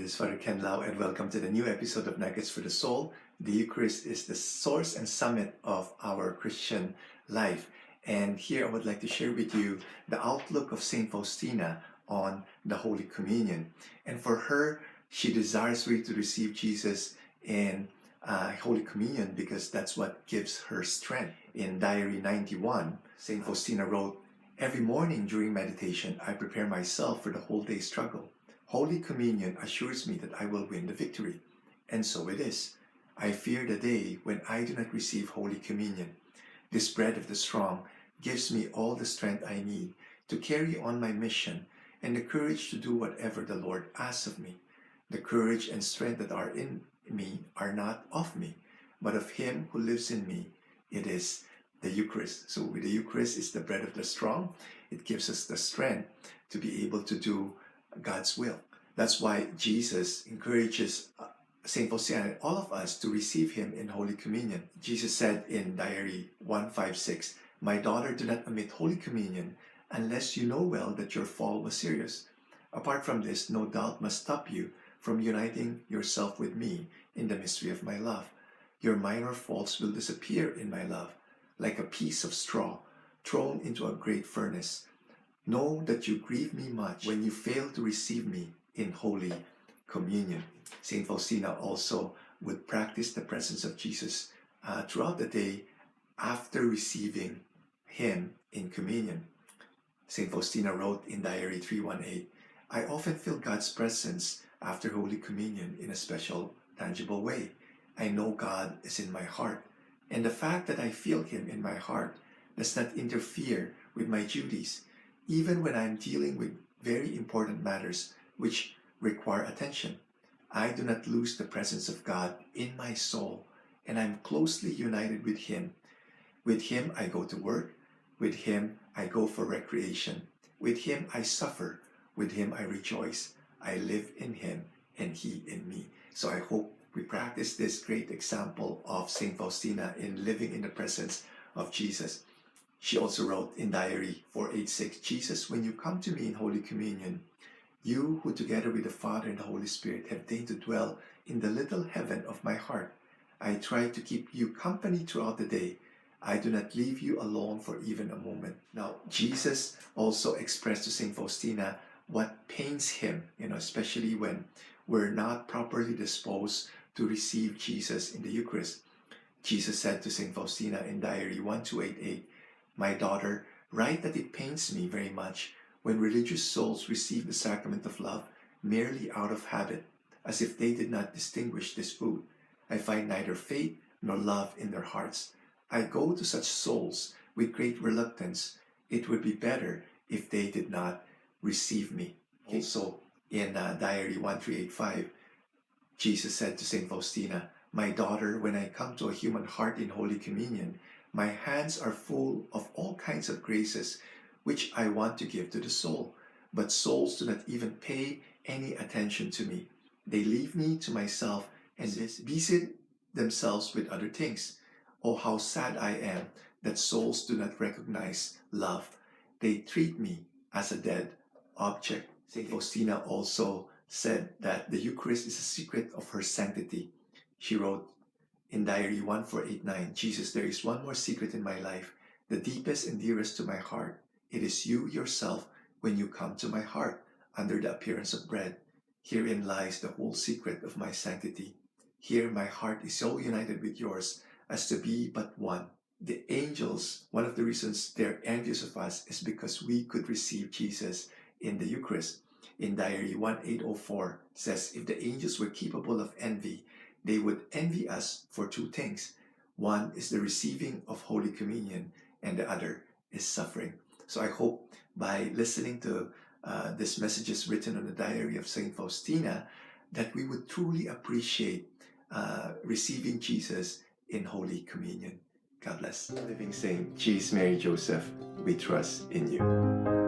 This is Father Ken Lau, and welcome to the new episode of Nuggets for the Soul. The Eucharist is the source and summit of our Christian life. And here I would like to share with you the outlook of Saint Faustina on the Holy Communion. And for her, she desires for you to receive Jesus in Holy Communion because that's what gives her strength. In Diary 91, Saint Faustina wrote, "Every morning during meditation, I prepare myself for the whole day's struggle. Holy Communion assures me that I will win the victory. And so it is. I fear the day when I do not receive Holy Communion. This bread of the strong gives me all the strength I need to carry on my mission and the courage to do whatever the Lord asks of me. The courage and strength that are in me are not of me, but of Him who lives in me. It is the Eucharist." So with the Eucharist, it's the bread of the strong. It gives us the strength to be able to do God's will. That's why Jesus encourages Saint Faustina and all of us to receive Him in Holy Communion. Jesus said in Diary 156, "My daughter, do not omit Holy Communion unless you know well that your fall was serious. Apart from this, no doubt must stop you from uniting yourself with me in the mystery of my love. Your minor faults will disappear in my love, like a piece of straw thrown into a great furnace. Know that you grieve me much when you fail to receive me in Holy Communion." Saint Faustina also would practice the presence of Jesus throughout the day after receiving Him in communion. Saint Faustina wrote in Diary 318, "I often feel God's presence after Holy Communion in a special, tangible way. I know God is in my heart, and the fact that I feel Him in my heart does not interfere with my duties. Even when I'm dealing with very important matters which require attention, I do not lose the presence of God in my soul, and I'm closely united with Him. With Him I go to work, with Him I go for recreation, with Him I suffer, with Him I rejoice. I live in Him and He in me." So I hope we practice this great example of Saint Faustina in living in the presence of Jesus. She also wrote in Diary 486, "Jesus, when you come to me in Holy Communion, you who together with the Father and the Holy Spirit have deigned to dwell in the little heaven of my heart, I try to keep you company throughout the day. I do not leave you alone for even a moment." Now, Jesus also expressed to Saint Faustina what pains Him, especially when we're not properly disposed to receive Jesus in the Eucharist. Jesus said to Saint Faustina in Diary 1288, "My daughter, write that it pains me very much when religious souls receive the sacrament of love merely out of habit, as if they did not distinguish this food. I find neither faith nor love in their hearts. I go to such souls with great reluctance. It would be better if they did not receive me." Also, in Diary 1385, Jesus said to Saint Faustina, "My daughter, when I come to a human heart in Holy Communion, my hands are full of all kinds of graces which I want to give to the soul, but souls do not even pay any attention to me. They leave me to myself and busy themselves with other things. Oh, how sad I am that souls do not recognize love. They treat me as a dead object." Saint Faustina also said that the Eucharist is a secret of her sanctity. She wrote in Diary 1489, "Jesus, there is one more secret in my life, the deepest and dearest to my heart. It is you yourself when you come to my heart under the appearance of bread. Herein lies the whole secret of my sanctity. Here my heart is so united with yours as to be but one." The angels, one of the reasons they're envious of us is because we could receive Jesus in the Eucharist. In Diary 1804 says, "If the angels were capable of envy, they would envy us for two things. One is the receiving of Holy Communion, and the other is suffering." So I hope by listening to these messages written on the Diary of Saint Faustina, that we would truly appreciate receiving Jesus in Holy Communion. God bless. Living Saint, Jesus, Mary, Joseph, we trust in you.